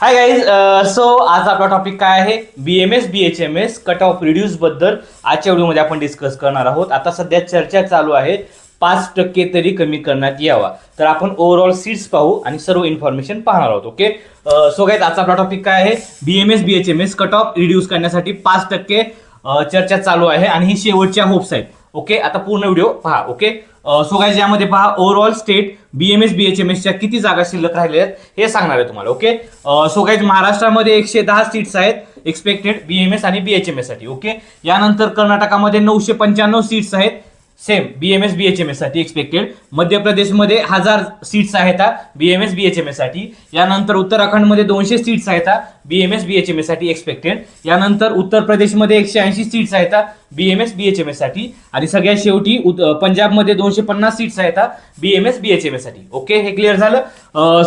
Hi guys. So आज आपला topic काय आहे? BMS BHMS cut off reduce बद्दल आजच्या व्हिडिओमध्ये आपण डिस्कस करणार आहोत. आता सध्या चर्चा चालू आहे 5% तरी कमी करण्यात यावा. तर आपण ओव्हरऑल सीट्स पाहू आणि सर्व इन्फॉर्मेशन पाहणार आहोत. ओके, सो गाईज आजचा आपला टॉपिक काय आहे? BMS BHMS cut off reduce करण्यासाठी 5% चर्चा चालू आहे आणि ही शेवटच्या होप्स आहेत. ओके, आता पूर्ण व्हिडिओ पहा. ओके, सो गाईज यामध्ये पहा ओव्हरऑल स्टेट BMS BHMS च्या किती जागा शिल्लक राहिलेल्या आहेत हे सांगणार आहे तुम्हाला. ओके, सो गाईज महाराष्ट्रामध्ये 110 सीट्स आहेत एक्सपेक्टेड BMS आणि BHMS साठी. ओके, यानंतर कर्नाटकामध्ये 995 सीट्स आहेत सेम BMS BHMS साठी एक्सपेक्टेड. मध्य प्रदेशमध्ये 1000 सीट्स आहेत BMS BHMS साठी. यानंतर उत्तराखंडमध्ये 200 सीट्स आहेत BMS BHMS साठी एक्सपेक्टेड. यानंतर उत्तर प्रदेशमध्ये 180 सीट्स आहेत BMS BHMS साठी. आणि सगळ्यात शेवटी पंजाबमध्ये 250 सीट्स आहेत BMS BHMS साठी. ओके, हे क्लिअर झालं.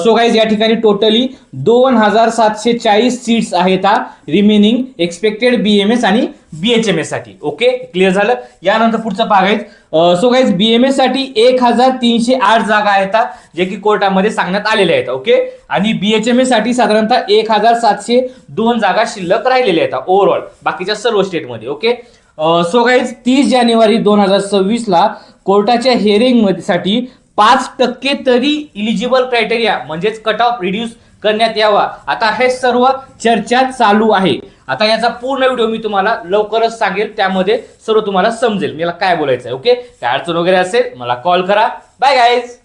सो गाईज या ठिकाणी टोटली 2740 सीट्स आहेत रिमेनिंग एक्सपेक्टेड BMS आणि BHMS साठी. ओके, क्लिअर झालं. यानंतर पुढचं बघायचं. सो गाईज BMS साठी 1308 जागा आहेत जे की कोर्टामध्ये सांगण्यात आलेल्या आहेत. ओके, आणि BHMS साठी साधारणतः 1702 जागा शिल्लक राहिलेल्या आहेत ओव्हरऑल बाकीच्या सर्व स्टेटमध्ये. ओके, सो गाईज 30 जानेवारी 2026 ला कोर्टाच्या हिअरिंग साठी 5% तरी इलिजिबल क्रायटेरिया म्हणजेच कट ऑफ रिड्यूस करण्यात यावा. आता हे सर्व चर्चा चालू आहे. आता याचा पूर्ण व्हिडिओ मी तुम्हाला लवकरच सांगेल, त्यामध्ये सर्व तुम्हाला समजेल मला काय बोलायचं आहे. ओके, काय अडचण वगैरे असेल मला कॉल करा. Bye guys.